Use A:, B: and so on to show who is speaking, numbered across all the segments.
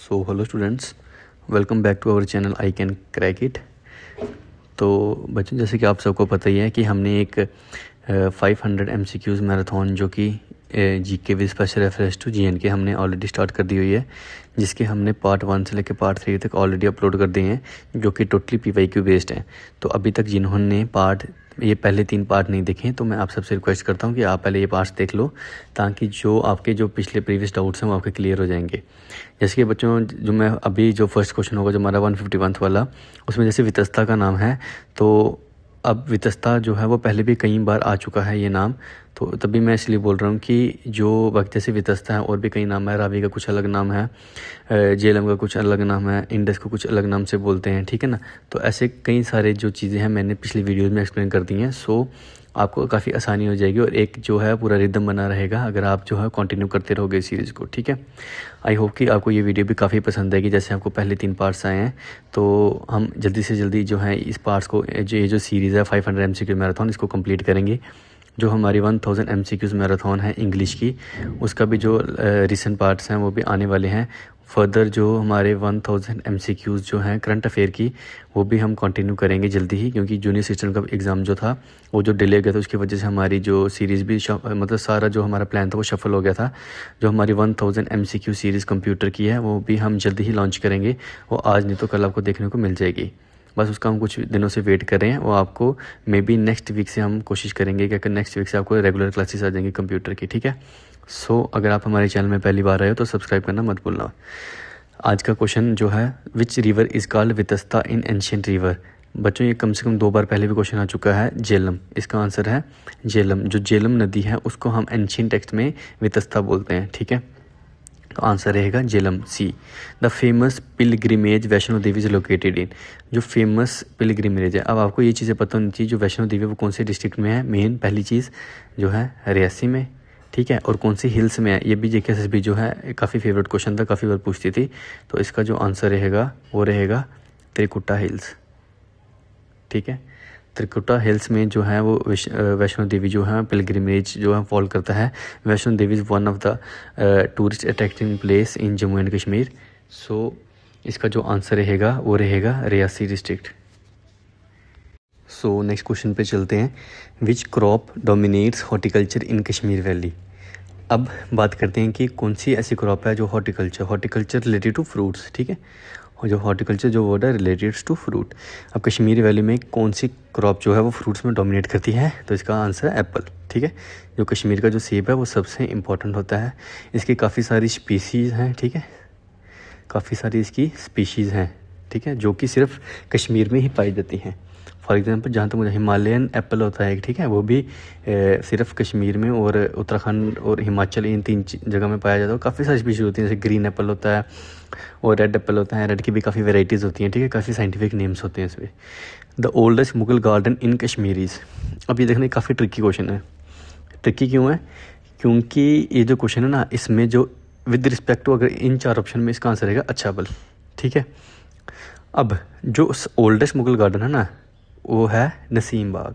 A: So hello students, welcome back to our channel I can crack it. तो बच्चों, जैसे कि आप सबको पता ही है कि हमने एक 500 MCQs मैराथन जो कि GK with special reference to JNK हमने ऑलरेडी स्टार्ट कर दी हुई है, जिसके हमने पार्ट 1 से लेकर पार्ट 3 तक ऑलरेडी अपलोड कर दिए हैं, जो कि टोटली PYQ बेस्ड हैं। तो अभी तक जिन्होंने ये पहले 3 पार्ट नहीं देखे, तो मैं आप सबसे रिक्वेस्ट करता हूँ कि आप पहले ये पार्ट्स देख लो, ताकि जो आपके जो पिछले प्रीवियस डाउट्स हैं वो आपके क्लियर हो जाएंगे। जैसे कि बच्चों, जो मैं अभी जो फर्स्ट क्वेश्चन होगा जो हमारा 151 वाला, उसमें जैसे वितस्ता का नाम है, तो अब वितस्ता जो है वो पहले भी कई बार आ चुका है ये नाम, तो तभी मैं इसलिए बोल रहा हूँ कि जो वक्त जैसे वितस्ता है और भी कई नाम है, रावी का कुछ अलग नाम है, जेलम का कुछ अलग नाम है, इंडस को कुछ अलग नाम से बोलते हैं, ठीक है ना। तो ऐसे कई सारे जो चीज़ें हैं मैंने पिछली वीडियोज़ में एक्सप्लेन कर दी हैं, सो आपको काफ़ी आसानी हो जाएगी और एक जो है पूरा रिदम बना रहेगा अगर आप जो है कंटिन्यू करते रहोगे इस सीरीज़ को, ठीक है। आई होप कि आपको ये वीडियो भी काफ़ी पसंद आएगी। जैसे आपको पहले 3 पार्ट्स आए हैं, तो हम जल्दी से जल्दी जो है इस पार्ट्स को जो सीरीज़ है 500 MCQ मैराथन, इसको कंप्लीट करेंगे। जो हमारी 1000 MCQs मैराथन है इंग्लिश की, उसका भी जो रिसेंट पार्ट्स हैं वो भी आने वाले हैं। फर्दर जो हमारे 1000 MCQs जो हैं करंट अफेयर की, वो भी हम कंटिन्यू करेंगे जल्दी ही, क्योंकि जूनियर असिस्टेंट का एग्ज़ाम जो था वो जो डिले हो गया था, उसकी वजह से हमारी जो सीरीज़ भी मतलब सारा जो हमारा प्लान था वो सफल हो गया था। जो हमारी 1000 MCQ सीरीज़ कंप्यूटर की है वो भी हम जल्दी ही लॉन्च करेंगे, वो आज नहीं तो कल आपको देखने को मिल जाएगी। बस उसका हम कुछ दिनों से वेट कर रहे हैं, वो आपको मे बी नेक्स्ट वीक से हम कोशिश करेंगे कि अगर नेक्स्ट वीक से आपको रेगुलर क्लासेस आ जाएंगी कंप्यूटर की, ठीक है। सो अगर आप हमारे चैनल में पहली बार आए हो तो सब्सक्राइब करना मत भूलना। आज का क्वेश्चन जो है, which river is called Vitasta in ancient river. बच्चों, ये कम से कम 2 बार पहले भी क्वेश्चन आ चुका है। झेलम, इसका आंसर है झेलम। जो झेलम नदी है उसको हम एंशिएंट टेक्स्ट में वितस्ता बोलते हैं, ठीक है। तो आंसर रहेगा Jhelum, C. The famous pilgrimage Vaishno Devi is located in. जो फेमस पिलग्रिमेज है, अब आपको ये चीज़ें पता होनी चाहिए, जो वैष्णो देवी वो कौन से डिस्ट्रिक्ट में है। मेन पहली चीज़ जो है रियासी में, ठीक है, और कौन सी हिल्स में है। ये भी JKSSB जो है काफ़ी फेवरेट क्वेश्चन था, काफ़ी बार पूछती थी। तो इसका जो आंसर रहेगा वो रहेगा त्रिकुटा हिल्स, ठीक है। त्रिकुटा हिल्स में जो है वो वैष्णो देवी जो है पिलग्रिमेज जो है फॉल करता है। Vaishno Devi is one of the tourist attracting place in Jammu and Kashmir. So इसका जो आंसर रहेगा वो रहेगा Reasi district. So next question पे चलते हैं। Which crop dominates horticulture in Kashmir valley. अब बात करते हैं कि कौन सी ऐसी क्रॉप है जो हॉर्टिकल्चर रिलेटेड टू फ्रूट्स, ठीक है। और जो हॉर्टिकल्चर जो वर्ड है रिलेटेड टू फ्रूट। अब कश्मीर वैली में कौन सी क्रॉप जो है वो फ्रूट्स में डोमिनेट करती है, तो इसका आंसर है एप्पल, ठीक है। जो कश्मीर का जो सेब है वो सबसे इम्पॉर्टेंट होता है। इसकी काफ़ी सारी स्पीशीज़ हैं, ठीक है, काफ़ी सारी इसकी स्पीशीज़ हैं, ठीक है, जो कि सिर्फ कश्मीर में ही पाई जाती हैं। फॉर एग्जांपल, जहाँ तक मुझे हिमालयन एप्पल होता है, ठीक है, वो भी सिर्फ कश्मीर में और उत्तराखंड और हिमाचल, इन 3 जगह में पाया जाता है। काफ़ी सारी स्पीशीज़ होती हैं, जैसे ग्रीन एप्पल होता है और रेड एप्पल होता है। रेड की भी काफ़ी वेराइटीज़ होती हैं, ठीक है, काफ़ी साइंटिफिक नेम्स होते हैं इसमें। The oldest Mughal garden in Kashmiris. अब ये देखने काफ़ी ट्रिकी क्वेश्चन है। ट्रिकी क्यों है? क्योंकि ये जो क्वेश्चन है ना, इसमें जो विद रिस्पेक्ट टू अगर इन 4 ऑप्शन में इसका आंसर रहेगा अच्छाबल, ठीक है। अब जो ओल्डेस्ट मुगल गार्डन है ना, वो है नसीम बाग,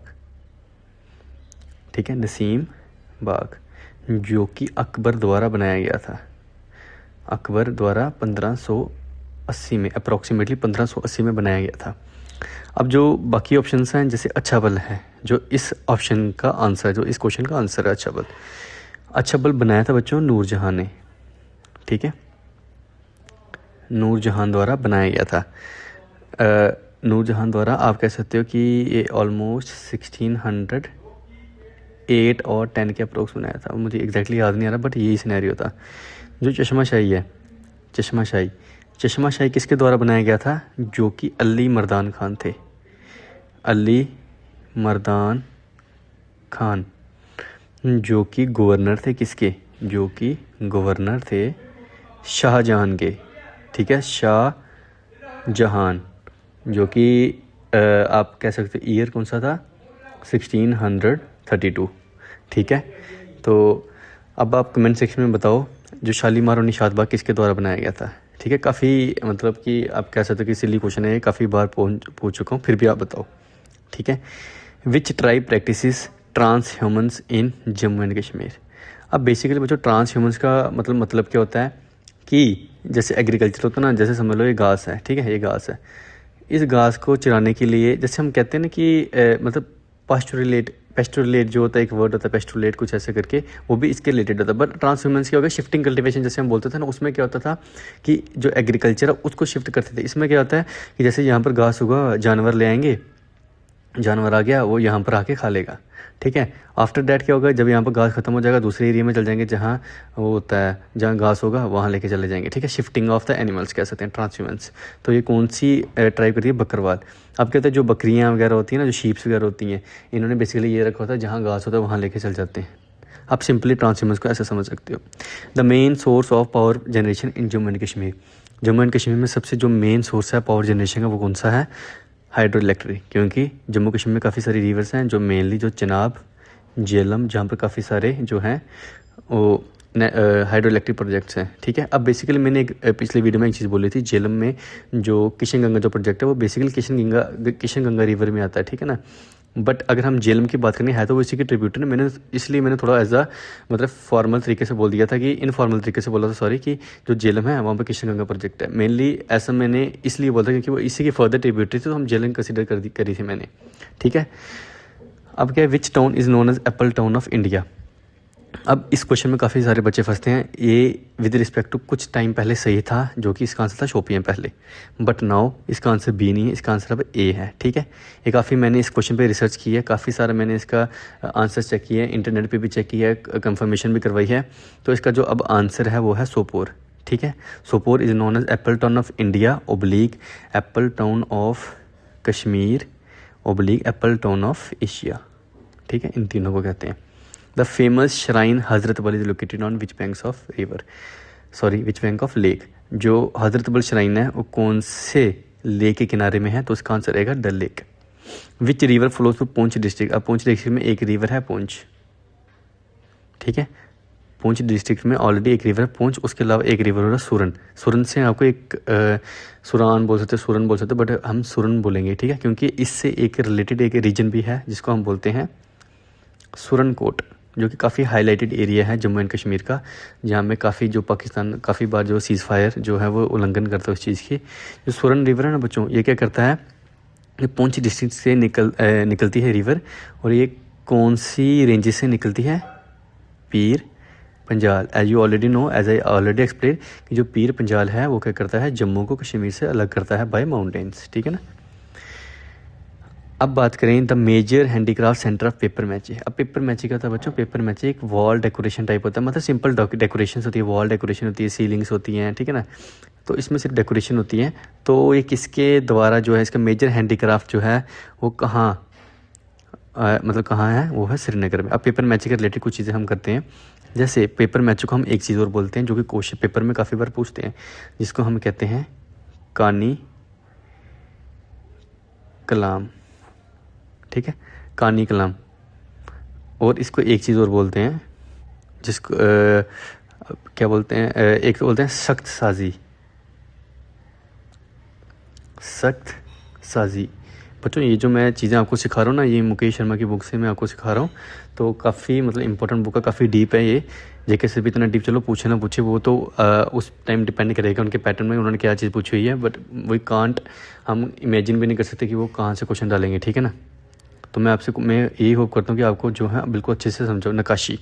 A: ठीक है, नसीम बाग, जो कि अकबर द्वारा बनाया गया था। अकबर द्वारा 1580 में, अप्रॉक्सीमेटली 1580 में बनाया गया था। अब जो बाकी ऑप्शंस हैं, जैसे अच्छाबल है, जो इस ऑप्शन का आंसर, जो इस क्वेश्चन का आंसर है अच्छाबल। अच्छाबल बनाया था बच्चों नूरजहां ने, ठीक है, नूरजहां द्वारा बनाया गया था। नूरजहां द्वारा आप कह सकते हो कि ये ऑलमोस्ट 1608 और 10 के अप्रोक्स बनाया था। मुझे एग्जैक्टली याद नहीं आ रहा, बट यही सिनेरियो था। जो चश्माशाही है, चश्माशाही किसके द्वारा बनाया गया था? जो कि अली मर्दान खान थे। अली मर्दान खान, जो कि गवर्नर थे किसके? जो कि गवर्नर थे शाहजहां के, ठीक है, शाहजहां, जो कि आप कह सकते हो ईयर कौन सा था? 1632, ठीक है। तो अब आप कमेंट सेक्शन में बताओ, जो शालीमार और निशात बाग किसके द्वारा बनाया गया था, ठीक है। काफ़ी मतलब कि आप कह सकते हो कि सिली क्वेश्चन है, काफ़ी बार पूछ चुका हूँ, फिर भी आप बताओ, ठीक है। Which tribe practices transhumance in Jammu and Kashmir. अब बेसिकली बच्चों, ट्रांस ह्यूमन्स का मतलब क्या होता है कि जैसे एग्रीकल्चर होता है ना, जैसे समझ लो ये घास है, ठीक है, ये घास है, इस घास को चराने के लिए जैसे हम कहते हैं ना कि मतलब पेस्टोरिलेट जो होता है, एक वर्ड होता है पेस्टोरिलेट कुछ ऐसे करके, वो भी इसके रिलेटेड होता है। बट ट्रांसह्यूमेंस क्या होगा, शिफ्टिंग कल्टीवेशन जैसे हम बोलते थे ना, उसमें क्या होता था कि जो एग्रीकल्चर है उसको शिफ्ट करते थे। इसमें क्या होता है कि जैसे यहाँ पर घास होगा, जानवर ले आएंगे, जानवर आ गया वो यहाँ पर आके खा लेगा, ठीक है। आफ्टर डैट क्या होगा, जब यहाँ पर घास खत्म हो जाएगा दूसरे एरिया में चल जाएंगे जहाँ वो होता है, जहाँ घास होगा वहाँ लेके चले जाएंगे, ठीक है। शिफ्टिंग ऑफ द एनिमल्स कह सकते हैं, ट्रांसह्यूमेंस। तो ये कौन सी ट्राइब करती है, बकरवाल। अब कहते हैं जो बकरियाँ वगैरह होती हैं ना, जो शीप्स वगैरह होती हैं, इन्होंने बेसिकली ये रखा होता है जहाँ घास होता है वहाँ लेके चल जाते हैं। आप सिंपली ट्रांसह्यूमेंस को ऐसे समझ सकते हो। The main source of power generation in Jammu and Kashmir. Jammu and Kashmir में सबसे जो मेन सोर्स है पावर जनरेशन का वो कौन सा है, हाइड्रो इलेक्ट्रिक। क्योंकि जम्मू कश्मीर में काफ़ी सारी रिवर्स हैं, जो मेनली जो चिनाब, झेलम, जहाँ पर काफ़ी सारे जो हैं वो हाइड्रो इलेक्ट्रिक प्रोजेक्ट्स हैं, ठीक है। अब बेसिकली मैंने एक पिछले वीडियो में एक चीज़ बोली थी, झेलम में जो किशन गंगा जो प्रोजेक्ट है वो बेसिकली किशन गंगा रिवर में आता है, ठीक है ना। बट अगर हम झेलम की बात करें है तो वो इसी के ट्रिब्यूटर है। मैंने थोड़ा एज अ मतलब फॉर्मल तरीके से बोल दिया था, कि इनफॉर्मल तरीके से बोला था, सॉरी, कि जो झेलम है वहाँ पर किशन गंगा प्रोजेक्ट है। मेनली ऐसा मैंने इसलिए बोला था क्योंकि वो इसी की फर्दर ट्रिब्यूटरी थी, तो हम झेलम कंसिडर करी थी मैंने, ठीक है। अब क्या है, which town is known as apple town of India. अब इस क्वेश्चन में काफ़ी सारे बच्चे फंसते हैं। ये विद रिस्पेक्ट टू कुछ टाइम पहले सही था, जो कि इसका आंसर था शोपियां पहले, बट नाउ इसका आंसर बी नहीं है, इसका आंसर अब ए है, ठीक है। ये काफ़ी मैंने इस क्वेश्चन पे रिसर्च की है, काफ़ी सारा मैंने इसका आंसर चेक किया है, इंटरनेट पे भी चेक किया है, कंफर्मेशन भी करवाई है। तो इसका जो अब आंसर है वो है सोपोर, ठीक है। Sopore is known as apple town of India oblique apple town of Kashmir oblique apple town of Asia, ठीक है। इन तीनों को कहते हैं। द फेमस श्राइन हजरत बल is located on which banks of river, sorry which bank of lake. जो हजरत बल shrine है वो कौन से लेक के किनारे में है, तो इसका आंसर रहेगा Dal lake. Which river flows through Poonch district. अब पुंछ डिस्ट्रिक्ट में एक रिवर है पुंछ, ठीक है। पुंछ डिस्ट्रिक्ट में ऑलरेडी एक रिवर है पुंछ, उसके अलावा एक रिवर हो रहा है सुरन। सुरन से आपको एक सुरान बोल सकते, सुरन बोल सकते, बट हम सुरन बोलेंगे, ठीक है, क्योंकि इससे एक रिलेटेड एक रीजन भी है जिसको हम बोलते हैं सुरन कोट, जो कि काफ़ी हाईलाइटेड एरिया है जम्मू एंड कश्मीर का, जहाँ में काफ़ी जो पाकिस्तान काफ़ी बार जो सीज़ फायर जो है वो उल्लंघन करता है उस चीज़ की। जो सुरन रिवर है ना बच्चों, ये क्या करता है, ये पुंछ डिस्ट्रिक्ट से निकलती है रिवर, और ये कौन सी रेंजेस से निकलती है, Pir Panjal. As you already know, as I already explain, कि जो पीर पंजाल है वो क्या करता है, जम्मू को कश्मीर से अलग करता है बाय माउंटेन्स, ठीक है ना। अब बात करें the major handicraft centre of papier mache. अब पेपर मैचे क्या होता है बच्चों, पेपर मैचे एक वॉल डेकोरेशन टाइप होता है, मतलब सिंपल डेकोरेशन होती है, वॉल डेकोरेशन होती है, सीलिंग्स होती हैं, ठीक है ना। तो इसमें सिर्फ डेकोरेशन होती है। तो ये किसके द्वारा जो है, इसका मेजर हैंडीक्राफ्ट जो है वो कहाँ मतलब कहाँ है, वो है श्रीनगर में। अब पेपर मैचे के रिलेटेड कुछ चीज़ें हम करते हैं। जैसे पेपर मैचे को हम एक चीज़ और बोलते हैं, जो कि क्वेश्चन पेपर में काफ़ी बार पूछते हैं, जिसको हम कहते हैं कानी कलाम, ठीक है, कानी कलाम। और इसको एक चीज़ और बोलते हैं, जिसको क्या बोलते हैं, एक तो बोलते हैं सख्त साजी, सख्त साजी। बच्चों ये जो मैं चीज़ें आपको सिखा रहा हूँ ना, ये मुकेश शर्मा की बुक से मैं आपको सिखा रहा हूँ, तो काफ़ी मतलब इंपॉर्टेंट बुक है, काफ़ी डीप है ये। जेके से भी इतना डीप चलो पूछे ना पूछे, वो तो उस टाइम डिपेंड करेगा उनके पैटर्न में, उन्होंने क्या चीज़ पूछी हुई है, बट वी कांट, हम इमेजिन भी नहीं कर सकते कि वो कहाँ से क्वेश्चन डालेंगे, ठीक है ना। तो मैं यही होप करता हूँ कि आपको जो है बिल्कुल अच्छे से समझो। नक्काशी,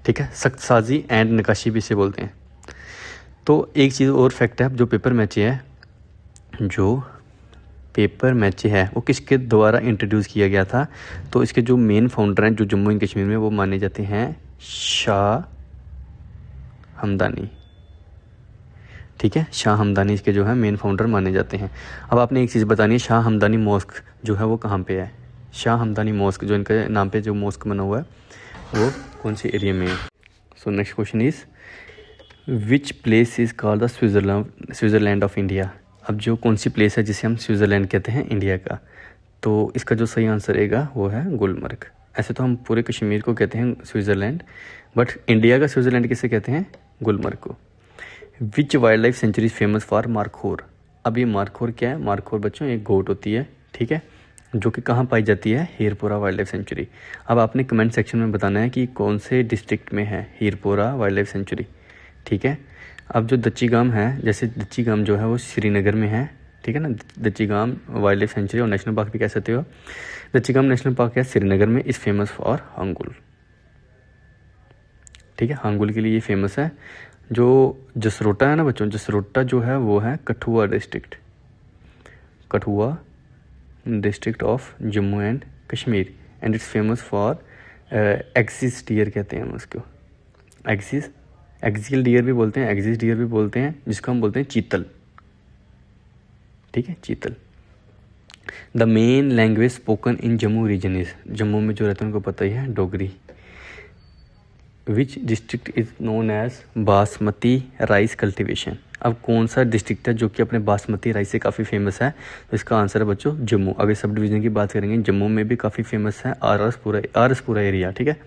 A: ठीक है, सख्त साजी एंड नक्काशी भी इसे बोलते हैं। तो एक चीज़ और फैक्ट है, जो पेपर मैचे है वो किसके द्वारा इंट्रोड्यूस किया गया था, तो इसके जो मेन फाउंडर हैं जो जम्मू एंड कश्मीर में, वो माने जाते हैं शाह हमदानी, ठीक है। शाह हमदानी इसके जो है मेन फाउंडर माने जाते हैं। अब आपने एक चीज़ बतानी है, शाह हमदानी मॉस्क जो है वो कहाँ पे है, शाह हमदानी मॉस्क जो इनके नाम पे जो मॉस्क बना हुआ है वो कौन से एरिया में है। सो next question is which place is called the Switzerland of India. अब जो कौन सी प्लेस है जिसे हम स्विट्ज़रलैंड कहते हैं इंडिया का, तो इसका जो सही आंसर रहेगा वो है गुलमर्ग। ऐसे तो हम पूरे कश्मीर को कहते हैं स्विट्ज़रलैंड, बट इंडिया का स्विट्ज़रलैंड किसे कहते हैं, गुलमर्ग को। Which wildlife sanctuary is famous for markhor. अब ये मारखोर क्या है, मारखोर बच्चों एक गोट होती है, ठीक है, जो कि कहाँ पाई जाती है, हीरपुरा वाइल्ड लाइफ सेंचुरी। अब आपने कमेंट सेक्शन में बताना है कि कौन से डिस्ट्रिक्ट में है हीरपुरा वाइल्ड लाइफ सेंचुरी, ठीक है। अब जो दच्चीगाम है, जैसे दच्चीगाम जो है वो श्रीनगर में है, ठीक है ना। दच्चीगाम वाइल्ड लाइफ सेंचुरी और नेशनल पार्क भी कह सकते हो। दच्चीगाम नेशनल पार्क है श्रीनगर में, इज़ फेमस फॉर हांगुल, ठीक है, हांगुल के लिए ये फेमस है। जो जसरोटा है ना बच्चों, जसरोटा जो है वो है Kathua district, Kathua district of Jammu and Kashmir, and it's famous for axis deer कहते हैं हम उसको, एक्सियल डियर भी बोलते हैं, एक्सिस डियर भी बोलते हैं, जिसको हम बोलते हैं चीतल, ठीक है, chital. The main language spoken in Jammu region is, Jammu में जो रहते हैं उनको पता ही है, Dogri. Which district is known as basmati rice cultivation, अब कौन सा डिस्ट्रिक्ट है जो कि अपने बासमती राइस से काफ़ी फेमस है, तो इसका आंसर है बच्चों जम्मू। अगर सब डिवीज़न की बात करेंगे, जम्मू में भी काफ़ी फेमस है आरसपुरा एरिया, ठीक है,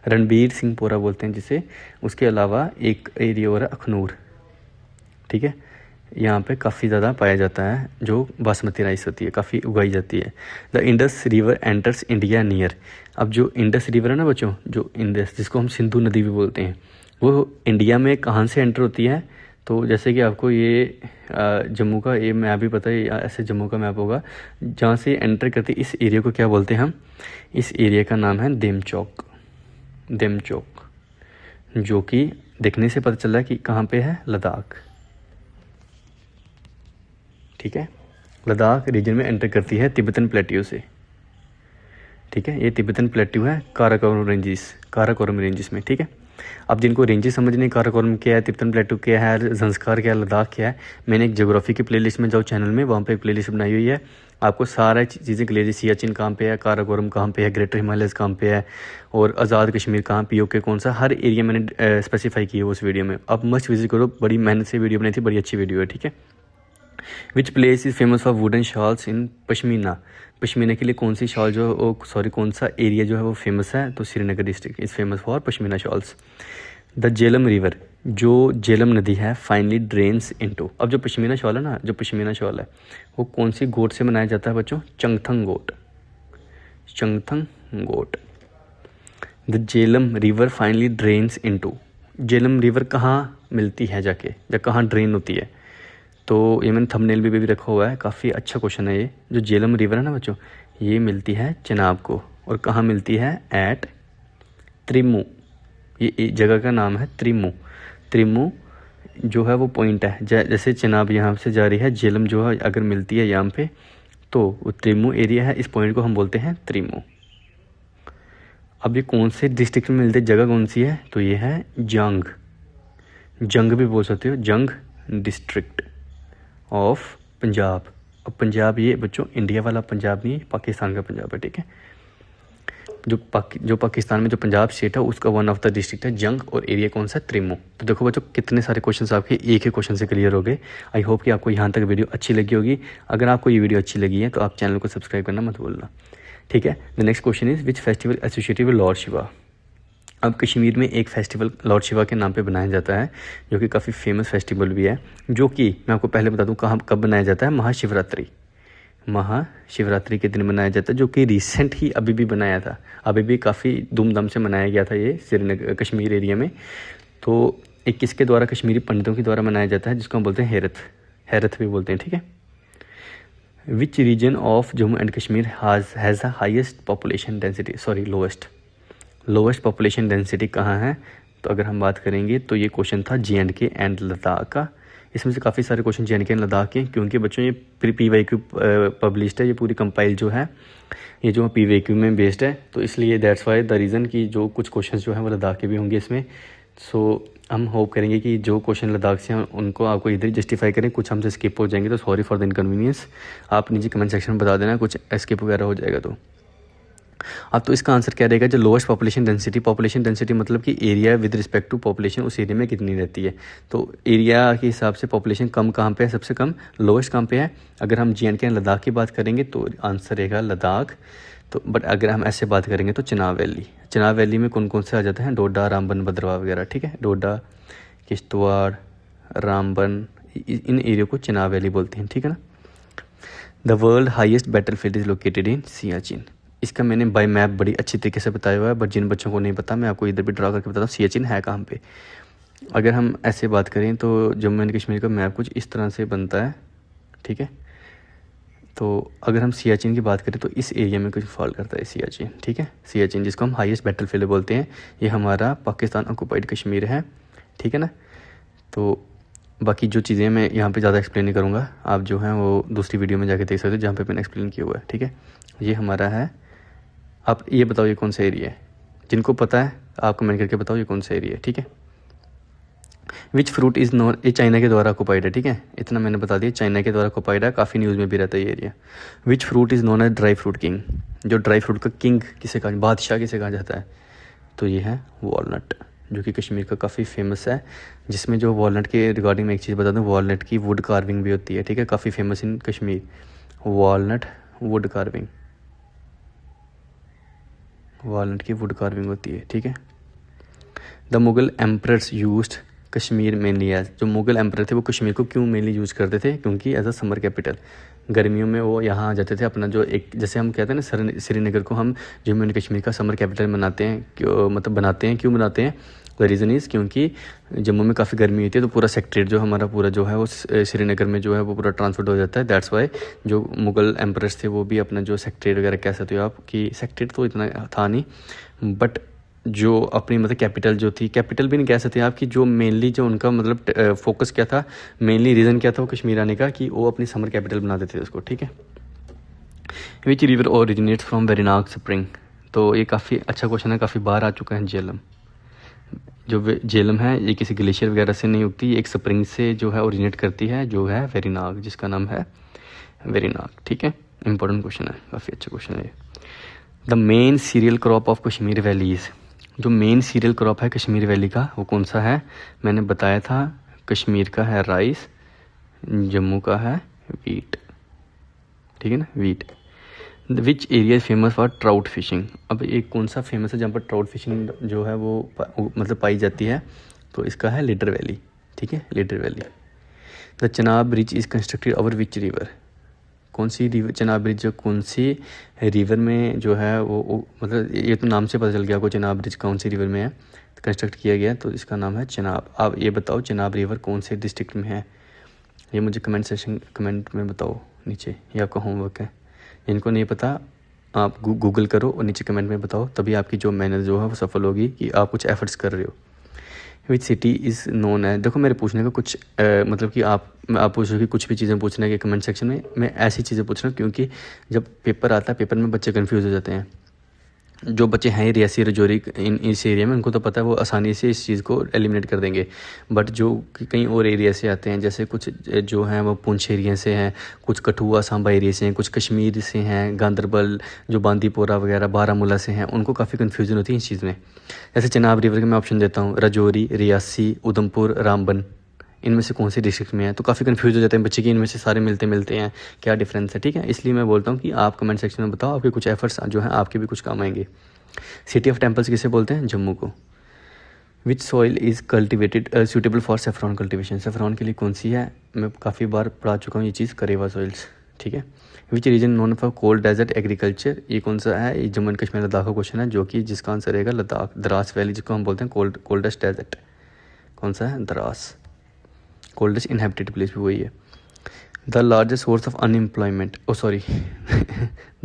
A: रणबीर सिंहपुरा बोलते हैं जिसे। उसके अलावा एक एरिया और है अखनूर, ठीक है, यहाँ पे काफ़ी ज़्यादा पाया जाता है जो बासमती राइस होती है, काफ़ी उगाई जाती है। The Indus river enters India near, अब जो इंडस रिवर है ना बच्चों, जो इंडस जिसको हम सिंधु नदी भी बोलते हैं, वो इंडिया में कहाँ से एंटर होती है, तो जैसे कि आपको ये जम्मू का ये मैप भी पता है, ऐसे जम्मू का मैप होगा, जहाँ से एंटर करती है इस एरिया को क्या बोलते हैं हम, इस एरिया का नाम है देमचौक, देमचौक, जो कि देखने से पता चल रहा है कि कहाँ पे है, लद्दाख, ठीक है, लद्दाख रीजन में एंटर करती है तिब्बतन प्लेट्यू से, ठीक है, ये तिब्बतन प्लेट्यू है काराकोरम रेंजेस में, ठीक है। अब जिनको रेंजेस समझने, काराकोरम क्या है, तिब्बतन प्लेट्यू क्या है, ज़ंस्कार क्या है, लद्दाख क्या है, मैंने एक ज्योग्राफी की प्लेलिस्ट में जाओ चैनल में, वहाँ पे एक प्लेलिस्ट बनाई हुई है, आपको सारा चीज़ें क्लियर, सियाचिन कहाँ पे है, काराकोरम कहाँ पे है, ग्रेटर हिमालयस कहाँ पे है, और आज़ाद कश्मीर कहाँ, पीओके कौन सा, हर एरिया मैंने स्पेसिफाई की है उस वीडियो में, आप मस्ट विजिट करो, बड़ी मेहनत से वीडियो बनाई थी, बड़ी अच्छी वीडियो है, ठीक है। Which place is famous for wooden shawls in pashmina, pashmina के लिए कौन सी शॉल जो कौन सा एरिया जो है वो फेमस है, तो Srinagar district is famous for pashmina shawls. The Jhelum river, जो झेलम नदी है, फाइनली ड्रेन्स इनटू, अब जो पश्मीना शॉल है ना, जो पश्मीना शॉल है वो कौन सी गोट से बनाया जाता है बच्चों, Changthang goat, Changthang goat. The Jhelum river finally drains into, Jhelum river कहाँ मिलती है जाके, या कहाँ ड्रेन होती है, तो ये मैंने थंबनेल भी रखा हुआ है, काफ़ी अच्छा क्वेश्चन है ये। जो झेलम रिवर है ना बच्चों, ये मिलती है चेनाब को, और कहाँ मिलती है, एट त्रिमू, ये जगह का नाम है त्रिमू, त्रिमू जो है वो पॉइंट है, जैसे चेनाब यहाँ से जा रही है, झेलम जो है अगर मिलती है यहाँ पे, तो वो त्रिमू एरिया है, इस पॉइंट को हम बोलते हैं त्रिमू। अब ये कौन से डिस्ट्रिक्ट में मिलती है, जगह कौन सी है, तो ये है जंग, जंग भी बोल सकते हो, जंग डिस्ट्रिक्ट ऑफ पंजाब। अब पंजाब ये बच्चों इंडिया वाला पंजाब नहीं, पाकिस्तान का पंजाब है, ठीक है, जो पाकिस्तान में जो पंजाब स्टेट है उसका वन ऑफ द डिस्ट्रिक्ट है जंग, और एरिया कौन सा, त्रिमू। तो देखो बच्चों कितने सारे क्वेश्चंस आपके एक ही क्वेश्चन से क्लियर हो गए। आई होप कि आपको यहाँ तक वीडियो अच्छी लगी होगी। अगर आपको ये वीडियो अच्छी लगी है तो आप चैनल को सब्सक्राइब करना मत भूलना, ठीक है। The next question is which festival associated with Lord Shiva. अब कश्मीर में एक फेस्टिवल लॉर्ड शिवा के नाम पे बनाया जाता है, जो कि काफ़ी फेमस फेस्टिवल भी है, जो कि मैं आपको पहले बता दूं कब बनाया जाता है, महाशिवरात्रि के दिन मनाया जाता है, जो कि रिसेंट ही अभी भी बनाया था, अभी भी काफ़ी धूमधाम से मनाया गया था ये श्रीनगर कश्मीर एरिया में। तो एक किसके द्वारा, कश्मीरी पंडितों के द्वारा मनाया जाता है, जिसको हम बोलते हैं हैरत भी बोलते हैं, ठीक है। Which reason of Jammu and Kashmir has the highest population density, lowest population density कहाँ है, तो अगर हम बात करेंगे तो ये क्वेश्चन था J&K एंड लद्दाख का। इसमें से काफ़ी सारे क्वेश्चन J&K एंड लद्दाख के, क्योंकि बच्चों ये PYQ पब्लिश्ड है, ये पूरी कंपाइल जो है ये जो PYQ में बेस्ड है, तो इसलिए दैट्स वाई द रीज़न कि जो कुछ क्वेश्चन जो हैं वो लद्दाख के भी होंगे इसमें। सो हम होप करेंगे कि जो क्वेश्चन लद्दाख से हैं उनको आपको इधर जस्टिफाई करें, कुछ हमसे स्किप हो जाएंगे तो सॉरी फॉर द इनकन्वीनियंस, आप नीचे कमेंट सेक्शन में बता देना कुछ स्किप वगैरह हो जाएगा तो। अब तो इसका आंसर क्या रहेगा, जो लोएस्ट पॉपुलेशन डेंसिटी मतलब कि area with respect to population उस एरिया में कितनी रहती है, तो एरिया के हिसाब से पॉपुलेशन कम कहाँ पे है, सबसे कम लोएस्ट कहाँ पे है। अगर हम J&K एंड लद्दाख की बात करेंगे तो आंसर रहेगा लद्दाख। तो बट अगर हम ऐसे बात करेंगे तो चिनाब वैली में कौन कौन से आ जाते हैं, डोडा, रामबन, भद्रवाह वगैरह, ठीक है, डोडा, किश्तवाड़, रामबन, इन एरिया को चिनाब वैली बोलते हैं, ठीक है ना। The world highest battlefield is located इन सियाचिन, इसका मैंने बाय मैप बड़ी अच्छी तरीके से बताया हुआ है, बट जिन बच्चों को नहीं पता मैं आपको इधर भी ड्रा करके बताता हूँ सियाचिन है कहाँ पे। अगर हम ऐसे बात करें तो जम्मू एंड कश्मीर का मैप कुछ इस तरह से बनता है, ठीक है। तो अगर हम सियाचिन की बात करें तो इस एरिया में कुछ फॉल करता है सियाचिन, ठीक है। सियाचिन जिसको हम हाईएस्ट बैटलफील्ड बोलते हैं, ये हमारा पाकिस्तान ऑक्यूपाइड कश्मीर है, ठीक है ना। तो बाकी जो चीज़ें मैं यहाँ पे ज़्यादा एक्सप्लेन नहीं करूँगा, आप जो हैं वो दूसरी वीडियो में जाके देख सकते हो जहाँ पे मैंने एक्सप्लेन किया हुआ है, ठीक है। ये हमारा है। आप ये बताओ ये कौन सा एरिया है, जिनको पता है आप कमेंट करके बताओ ये कौन सा एरिया है, ठीक है। विच फ्रूट इज़ नॉन, ये चाइना के द्वारा ऑक्यूपाइड है, ठीक है। इतना मैंने बता दिया, चाइना के द्वारा ऑक्यूपाइड है, काफ़ी न्यूज़ में भी रहता है ये area. Which fruit is known as dry fruit king, जो ड्राई फ्रूट का किंग किसे कहा, बादशाह किसे कहा जाता है, तो ये है वॉलनट, जो कि कश्मीर का काफ़ी फेमस है। जिसमें जो वॉलनट के रिगार्डिंग मैं एक चीज़ बता दूँ, वॉलनट की वुड कार्विंग भी होती है, ठीक है, काफ़ी famous in Kashmir, walnut wood carving, walnut की वुड कार्विंग होती है, ठीक है। The Mughal emperors used Kashmir mainly as, जो मुगल एम्परर थे वो कश्मीर को क्यों मेनली यूज़ करते थे, क्योंकि एज अ समर कैपिटल, गर्मियों में वो यहाँ आ जाते थे। अपना जो एक जैसे हम कहते हैं ना श्रीनगर को हम जम्मू एंड कश्मीर का समर कैपिटल बनाते हैं, क्यों मतलब बनाते हैं, क्यों बनाते हैं, द रीज़न इज़ क्योंकि जम्मू में काफ़ी गर्मी होती है, तो पूरा सेक्ट्रेट जो हमारा पूरा जो है वो श्रीनगर में जो है वो पूरा ट्रांसफर हो जाता है। दैट्स वाई जो मुगल एम्परर्स थे वो भी अपना जो सेक्ट्रेट वगैरह कह सकते हो आप, कि सेक्ट्रेट तो इतना था नहीं, बट जो अपनी मतलब कैपिटल जो थी, कैपिटल भी नहीं कह सकते आप, कि जो मेनली जो उनका मतलब फोकस क्या था, मेनली रीज़न क्या था वो कश्मीर आने का, कि वो अपनी समर कैपिटल बना देते थे उसको, ठीक है। Which river originates from Verinag spring, तो ये काफ़ी अच्छा क्वेश्चन है, काफ़ी बार आ चुका है। झेलम, जो झेलम है ये किसी ग्लेशियर वगैरह से नहीं उगती, एक स्प्रिंग से जो है ओरिजिनेट करती है, जो है वेरीनाग, जिसका नाम है वेरीनाग, ठीक है। इंपॉर्टेंट क्वेश्चन है, काफ़ी अच्छा क्वेश्चन है। The main cereal crop of Kashmir valleys, जो मेन सीरियल क्रॉप है कश्मीर वैली का वो कौन सा है, मैंने बताया था, कश्मीर का है राइस, जम्मू का है वीट, ठीक है ना, wheat. Which area is famous for trout fishing, अब एक कौन सा फेमस है जहाँ पर ट्राउट फिशिंग जो है वो मतलब पाई जाती है, तो इसका है लीडर वैली, ठीक है, leader valley. The Chenab bridge is constructed over which river, कौन सी रिवर, चनाब ब्रिज जो कौन सी रिवर में जो है वो मतलब ये तो नाम से पता चल गया आपको चनाब ब्रिज कौन सी रिवर में है कंस्ट्रक्ट किया गया, तो इसका नाम है चनाब। आप ये बताओ चनाब रिवर कौन से डिस्ट्रिक्ट में है, ये मुझे कमेंट में बताओ नीचे, ये आपका होमवर्क है। जिनको नहीं पता आप गूगल करो और नीचे कमेंट में बताओ, तभी आपकी जो मेहनत जो है वो सफल होगी, कि आप कुछ एफर्ट्स कर रहे हो। विच सिटी इज़ नोन है, देखो मेरे पूछने का कुछ मतलब कि आप पूछ रहे हो कि कुछ भी चीज़ें पूछने के कमेंट सेक्शन में, मैं ऐसी चीज़ें पूछ रहा हूँ क्योंकि जब पेपर आता है पेपर में बच्चे कंफ्यूज हो जाते हैं। जो बच्चे हैं रियासी रजौरी इन इस एरिया में, उनको तो पता है, वो आसानी से इस चीज़ को एलिमिनेट कर देंगे, बट जो कहीं और एरिया से आते हैं, जैसे कुछ जो हैं वो पुंछ एरिया से हैं, कुछ कठुआ सांबा एरिया से हैं, कुछ कश्मीर से हैं, गांदरबल जो बांदीपोरा वगैरह बारामूला से हैं, उनको काफ़ी कन्फ्यूजन होती है इस चीज़ में। जैसे चनाब रिवर के मैं ऑप्शन देता हूँ, रजौरी, रियासी, उधमपुर, रामबन, इनमें से कौन सी डिस्ट्रिक्ट में है, तो काफ़ी कंफ्यूज हो जाते हैं बच्चे कि इनमें से सारे मिलते हैं, क्या डिफरेंस है, ठीक है। इसलिए मैं बोलता हूँ कि आप कमेंट सेक्शन में बताओ, आपके कुछ एफर्ट्स जो हैं आपके भी कुछ काम आएंगे। सिटी ऑफ टेम्पल्स किसे बोलते हैं, जम्मू को। विच soil is cultivated suitable for saffron cultivation, saffron के लिए कौन सी है, मैं काफ़ी बार पढ़ा चुका हूँ ये चीज़, करेवा सॉइल्स, ठीक है। Which region known for cold desert agriculture, ये कौन सा है, ये जम्मू एंड कश्मीर लद्दाख का क्वेश्चन है, जो कि जिसका आंसर रहेगा लद्दाख, द्रास वैली जिसको हम बोलते हैं कोल्डेस्ट डेजर्ट, कौन सा है, द्रास। कोल्डेस्ट इनहेबिटेड प्लेस भी वही है। The largest source of unemployment, oh sorry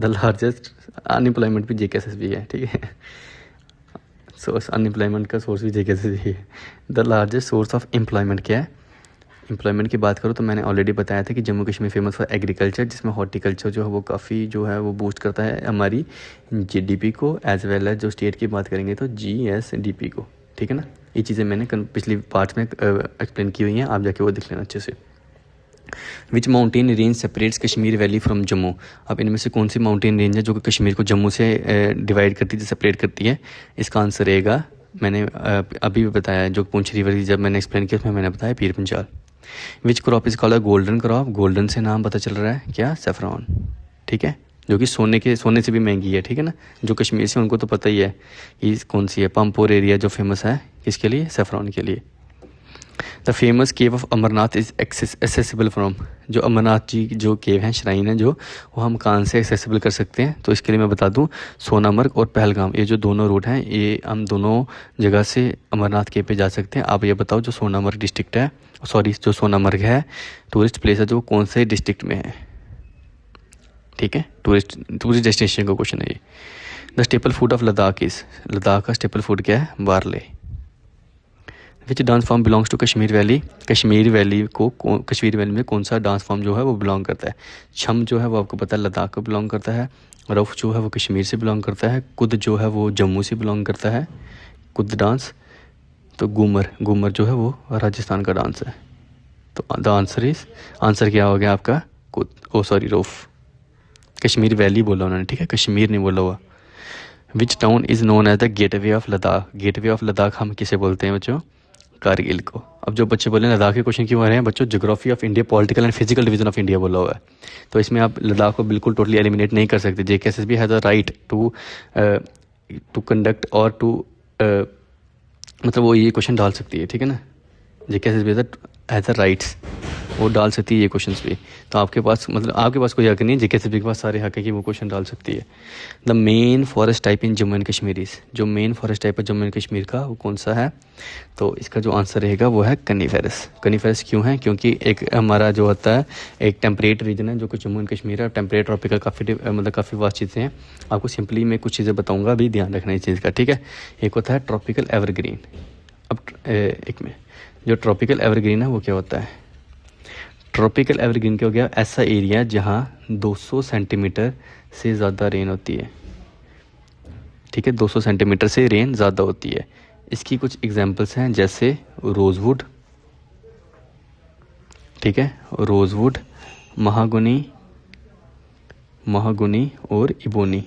A: the largest unemployment भी JKSS है, ठीक है। सोर्स अनएम्प्लॉयमेंट का सोर्स भी JKSS है। The largest source of employment क्या है, एम्प्लॉयमेंट की बात करो तो मैंने ऑलरेडी बताया था कि Jammu Kashmir famous for agriculture, जिसमें हॉर्टिकल्चर जो है वो काफ़ी जो है वो बूस्ट करता है हमारी GDP को, एज वेल एज जो स्टेट की बात करेंगे तो GSDP को, ठीक है ना। ये चीज़ें मैंने पिछली पार्ट में एक्सप्लेन की हुई हैं, आप जाके वो देख लेना अच्छे से। Which mountain range separates Kashmir valley from Jammu, अब इनमें से कौन सी माउंटेन रेंज है जो कि कश्मीर को जम्मू से डिवाइड करती है, सेपरेट करती है, इसका आंसर रहेगा, मैंने अभी भी बताया, जो पुंछ रिवर की जब मैंने एक्सप्लेन किया उसमें मैंने बताया Pir Panjal. Which crop is called golden crop, golden से नाम पता चल रहा है क्या, सेफ्रॉन, ठीक है, जो कि सोने से भी महंगी है, ठीक है ना। जो कश्मीर से उनको तो पता ही है कि कौन सी है। पंपोर एरिया जो फेमस है किसके लिए, सेफ्रॉन के लिए। The famous cave of Amarnath is accessible from, जो अमरनाथ जी जो केव हैं, श्राइन है जो, वो हम कहाँ से एक्सेसिबल कर सकते हैं? तो इसके लिए मैं बता दूं, सोनामर्ग और पहलगाम, ये जो दोनों रूट हैं, ये हम दोनों जगह से अमरनाथ केव पे जा सकते हैं। आप ये बताओ जो सोनामर्ग डिस्ट्रिक्ट है, सॉरी जो सोनामर्ग है टूरिस्ट प्लेस है, जो कौन से डिस्ट्रिक्ट में है? ठीक है, टूरिस्ट डेस्टिनेशन का क्वेश्चन है ये। The staple food of Ladakh is, Ladakh का स्टेपल फूड क्या है? Barley. Which dance form belongs to Kashmir valley, Kashmir valley में कौन सा डांस फॉर्म जो है वो बिलोंग करता है? छम जो है वो आपको पता है लद्दाख को बिलोंग करता है, रऊफ जो है वो कश्मीर से बिलोंग करता है, कुद जो है वो जम्मू से बिलोंग करता है, कुद डांस। तो घूमर जो है वो राजस्थान का डांस है। तो द आंसर क्या हो गया आपका? कुद, oh sorry Rauf. Kashmir valley बोला उन्होंने, ठीक है, कश्मीर नहीं बोला हुआ। Which town is known as the gateway of Ladakh, gateway of Ladakh हम किसे बोलते हैं बच्चों? कारगिल को। अब जो बच्चे बोले लद्दाख के क्वेश्चन क्यों आ रहे हैं बच्चों? Geography of India, political and physical division of India बोला हुआ है, तो इसमें आप लद्दाख को बिल्कुल टोटली एलिमिनेट नहीं कर सकते। JKSSB has a right to conduct और टू मतलब वो ये क्वेश्चन डाल सकती है, ठीक है ना। JKSSB हैज़ अ राइट्स, वो डाल सकती है ये क्वेश्चन भी। तो आपके पास मतलब आपके पास कोई हक नहीं है, JKSSB के पास सारे हक है कि वो क्वेश्चन डाल सकती है। The main forest type in Jammu and Kashmir is, जो मेन फॉरेस्ट टाइप है जम्मू एंड कश्मीर का वो कौन सा है? तो इसका जो आंसर रहेगा वो है कनीफेरस। कनीफेरस क्यों है? क्योंकि एक हमारा जो होता है एक टेम्परेट रीजन है जो कि जम्मू एंड कश्मीर है, टेम्परेट ट्रॉपिकल काफ़ी वास्ट चीज़ें हैं। आपको सिंपली मैं कुछ चीज़ें बताऊँगा, अभी ध्यान रखना इस चीज़ का, ठीक है। एक होता है ट्रॉपिकल एवरग्रीन। अब एक में जो ट्रॉपिकल एवरग्रीन है वो क्या होता है? ट्रॉपिकल एवरग्रीन क्या हो गया? ऐसा एरिया जहाँ 200 सेंटीमीटर से ज़्यादा रेन होती है, ठीक है, 200 सेंटीमीटर से रेन ज़्यादा होती है। इसकी कुछ एग्जांपल्स हैं जैसे रोज़वुड, ठीक है, रोज़वुड, महागुनी और इबोनी,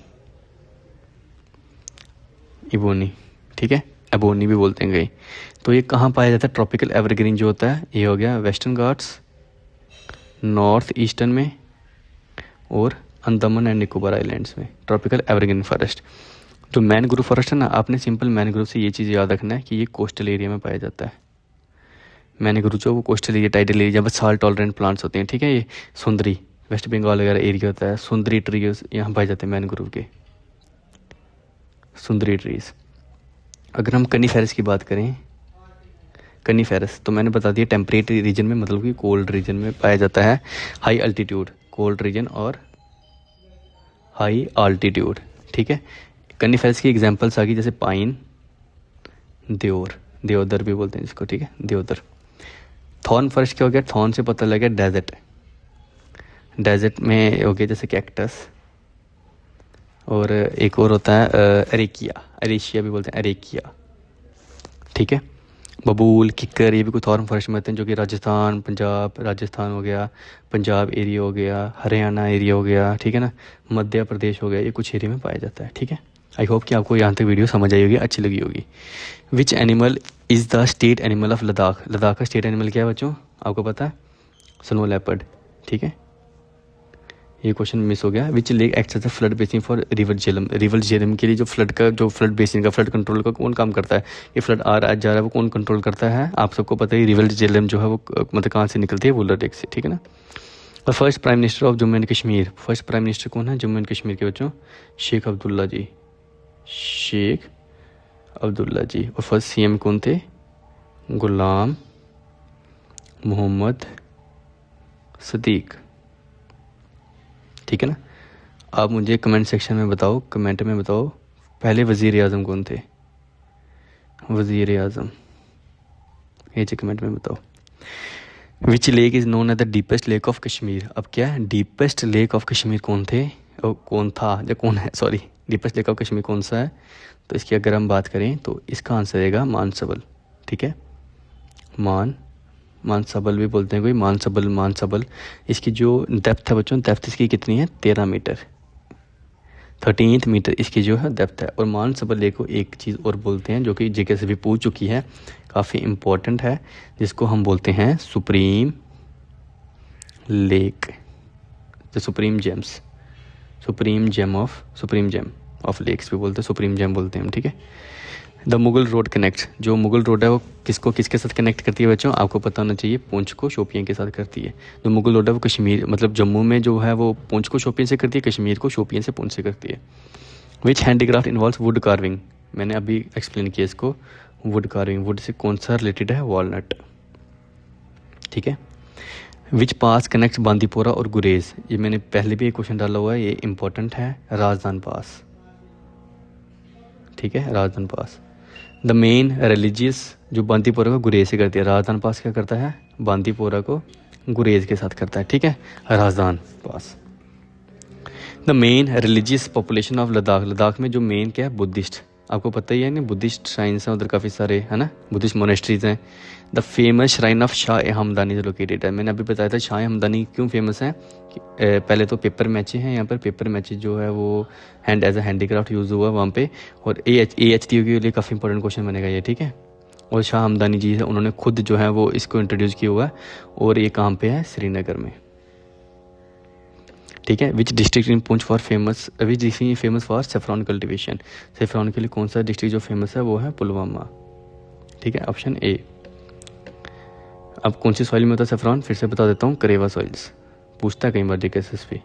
A: ठीक है, एबोनी भी बोलते हैं कई। तो ये कहाँ पाया जाता है? ट्रॉपिकल एवरग्रीन जो होता है ये हो गया वेस्टर्न घाट्स, नॉर्थ ईस्टर्न में और अंडमान एंड निकोबार आइलैंड्स में, ट्रॉपिकल एवरग्रीन फॉरेस्ट। जो मैनग्रोव फॉरेस्ट है ना, आपने सिंपल मैनग्रोव से ये चीज़ याद रखना है कि ये कोस्टल एरिया में पाया जाता है। मैनग्रोव जो वो कोस्टल एरिया, टाइडल एरिया, जब साल्ट टॉलरेंट प्लांट्स होते हैं, ठीक है। ये सुंदरी वेस्ट बंगाल वगैरह एरिया होता है, सुंदरी ट्रीज यहाँ पाए जाते हैं मैनग्रोव के, सुंदरी ट्रीज। अगर हम कनीफेरस की बात करें, कनीफेरस तो मैंने बता दिया टेम्परेट रीजन में, मतलब कि कोल्ड रीजन में पाया जाता है, हाई अल्टीट्यूड, कोल्ड रीजन और हाई अल्टीट्यूड, ठीक है। कनीफेरस की एग्जांपल्स आ गई जैसे पाइन, देवदर भी बोलते हैं जिसको, ठीक है, देवदर। थॉर्न फॉरेस्ट क्या हो गया? थॉर्न से पता लगा डेजर्ट में हो गया जैसे कैक्टस, और एक और होता है एरेशिया भी बोलते हैं, एरेकिया, ठीक है। बबूल, किक्कर, ये भी कुछ थॉर्न फॉरेस्ट में आते हैं, जो कि राजस्थान हो गया, पंजाब एरिया हो गया, हरियाणा एरिया हो गया, ठीक है ना, मध्य प्रदेश हो गया, ये कुछ एरिया में पाया जाता है, ठीक है। आई होप कि आपको यहाँ तक वीडियो समझ आई होगी, अच्छी लगी होगी। Which animal is the state animal of Ladakh, Ladakh का स्टेट एनिमल क्या है बच्चों? आपको पता है? स्नो लेपर्ड, ठीक है। ये क्वेश्चन मिस हो गया। Which lake acts as a flood basin for river Jhelum के लिए जो फ्लड बेसिन का, फ्लड कंट्रोल का कौन काम करता है? ये फ्लड आ रहा है जा रहा है वो कौन कंट्रोल करता है? आप सबको पता है रिवर झेलम जो है वो मतलब कहाँ से निकलती है? वुलर लेक से, ठीक है ना। और first prime minister of Jammu and Kashmir, first prime minister कौन है जम्मू एंड कश्मीर के बच्चों? शेख अब्दुल्ला जी। और फर्स्ट CM कौन थे? गुलाम मोहम्मद सदीक, ठीक है ना। आप मुझे कमेंट सेक्शन में बताओ, कमेंट में बताओ पहले वज़ीर आज़म कौन थे? वज़ीर आज़म, ये जी कमेंट में बताओ। Which lake is known as the deepest lake of Kashmir, अब क्या है डीपेस्ट लेक ऑफ कश्मीर कौन थे? कौन था या कौन है, sorry, deepest lake of Kashmir कौन सा है? तो इसकी अगर हम बात करें तो इसका आंसर रहेगा मानसबल, ठीक है। मानसबल भी बोलते हैं कोई, मानसबल। इसकी जो डेप्थ है बच्चों, डेप्थ इसकी कितनी है? 13 मीटर, 13 मीटर इसकी जो है डेप्थ है। और मानसबल लेक को एक चीज़ और बोलते हैं जो कि JK से भी पूछ चुकी है, काफ़ी इम्पोर्टेंट है, जिसको हम बोलते हैं supreme lake, the supreme gem of lakes भी बोलते हैं, सुप्रीम जेम बोलते हैं हम, ठीक है। द मुगल रोड कनेक्ट, जो मुगल रोड है वो किसको किसके साथ कनेक्ट करती है बच्चों, आपको पता होना चाहिए, पूंछ को शोपियां के साथ करती है। जो मुगल रोड है वो कश्मीर मतलब जम्मू में जो है वो पूंछ को शोपियां से करती है, कश्मीर को शोपियां से पूंछ से करती है। विच हैंडीक्राफ्ट इन्वॉल्व्स वुड कार्विंग, मैंने अभी एक्सप्लेन किया इसको, वुड कार्विंग, वुड से कौन सा रिलेटेड है, वॉलनट, ठीक है। विच पास कनेक्ट बांदीपोरा और गुरेज, ये मैंने पहले भी एक क्वेश्चन डाला हुआ है, ये इंपॉर्टेंट है, राजदान पास, ठीक है, Razdan pass. The main religious, जो बांदीपोरा को गुरेज से करती है, राजदान पास क्या करता है, बांदीपोरा को गुरेज के साथ करता है, ठीक है, Razdan pass. The main religious population of Ladakh, Ladakh में जो मेन क्या है, बुद्धिस्ट, आपको पता ही है ना, बुद्धिस्ट श्राइन्स हैं उधर काफ़ी सारे, है ना, बुद्धिस्ट मोनेस्ट्रीज हैं। The famous shrine of Shah Hamadani located है, मैंने अभी बताया था शाह हमदानी क्यों फेमस है, पहले तो पेपर मैचे हैं यहाँ पर, पेपर मैचे जो है वो hand as a handicraft use हुआ वहाँ पे, और AHT के लिए काफ़ी इंपॉर्टेंट क्वेश्चन बनेगा ये, ठीक है। और शाह हमदानी जी है, उन्होंने खुद जो है वो इसको इंट्रोड्यूस किया हुआ है, और ये कहाँ पे है, श्रीनगर में, ठीक है। Which district in Poonch for famous, which district famous for saffron cultivation, saffron के लिए कौन सा डिस्ट्रिक्ट जो फेमस है वो है पुलवामा, ठीक है, ऑप्शन ए। अब कौन सी सॉइल में होता है सेफ्रॉन, फिर से बता देता हूँ, करेवा सॉइल्स, पूछता है कई बार JKSSB।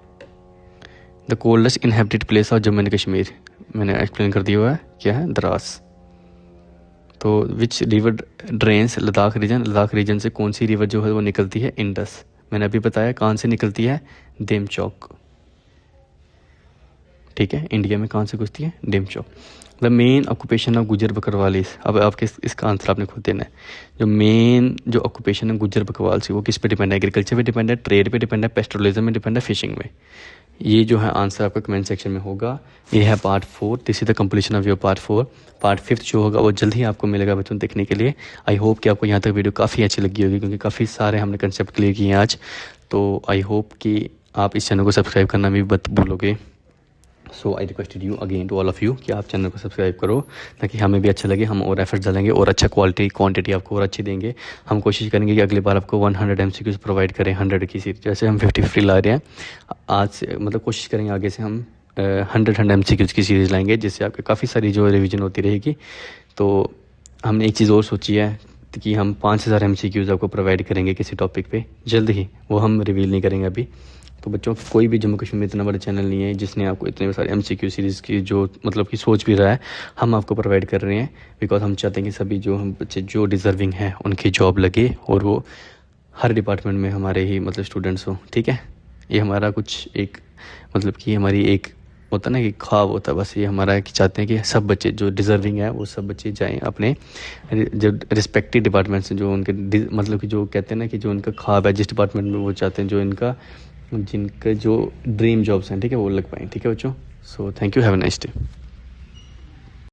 A: The coldest inhabited place of Jammu and Kashmir, मैंने एक्सप्लेन कर दिया हुआ है, क्या है, द्रास। तो which river drains Ladakh region, Ladakh region से कौन सी रिवर जो है वो निकलती है, इंडस, मैंने अभी बताया कहाँ से निकलती है, देमचौक, ठीक है, इंडिया में कहाँ से घुसती है, देमचौक। द मेन ऑक्यूपेशन ऑफ गुजर बकरवालीस, अब आपके इसका आंसर आपने खुद देना है, जो मेन जो ऑक्यूपेशन है गुजर बकरवाल से वो किस पे डिपेंड है, एग्रीकल्चर पे डिपेंड है, ट्रेड पे डिपेंड है, पेस्ट्रोलिज्म में डिपेंड है, फिशिंग में, ये जो है आंसर आपका कमेंट सेक्शन में होगा। ये है part 4, this is the completion of your part 4। Part 5 जो होगा वो जल्द ही आपको मिलेगा बच्चों देखने के लिए। आई होप कि आपको यहाँ तक वीडियो काफ़ी अच्छी लगी होगी, क्योंकि काफ़ी सारे हमने कंसेप्ट क्लियर किए हैं आज। तो आई होप कि आप इस चैनल को सब्सक्राइब करना भी मत भूलोगे। So I requested you again to all of you कि आप चैनल को सब्सक्राइब करो, ताकि हमें भी अच्छा लगे, हम और एफर्ट्स डालेंगे और अच्छा क्वांटिटी आपको और अच्छी देंगे। हम कोशिश करेंगे कि अगली बार आपको 100 MCQs प्रोवाइड करें, 100 की सीरीज, जैसे हम 50 ला रहे हैं आज से, मतलब कोशिश करेंगे आगे से हम 100 MCQs की सीरीज़ लाएंगे, जिससे आपके काफ़ी सारी जो रिवीजन होती रहेगी। तो हमने एक चीज़ और सोची है कि हम 5000 MCQs आपको प्रोवाइड करेंगे किसी टॉपिक पे जल्द ही, वो हम रिवील नहीं करेंगे अभी। तो बच्चों, कोई भी जम्मू कश्मीर में इतना बड़ा चैनल नहीं है जिसने आपको इतने सारे MCQ सीरीज़ की जो मतलब कि सोच भी रहा है, हम आपको प्रोवाइड कर रहे हैं, बिकॉज हम चाहते हैं कि सभी जो हम बच्चे जो डिज़र्विंग हैं उनकी जॉब लगे, और वो हर डिपार्टमेंट में हमारे ही मतलब स्टूडेंट्स हों, ठीक है। ये हमारा कुछ एक मतलब कि हमारी एक होता ना कि ख्वाब होता है, बस ये हमारा है कि चाहते हैं कि सब बच्चे जो डिज़र्विंग है वो सब बच्चे जाएं अपने जो रिस्पेक्टिव डिपार्टमेंट से, जो उनके मतलब कि जो कहते हैं ना कि जो उनका ख्वाब है जिस डिपार्टमेंट में वो चाहते हैं, जो जिनका जो ड्रीम जॉब्स हैं, ठीक है, वो लग पाएँ, ठीक है बच्चों। So thank you, have a nice day.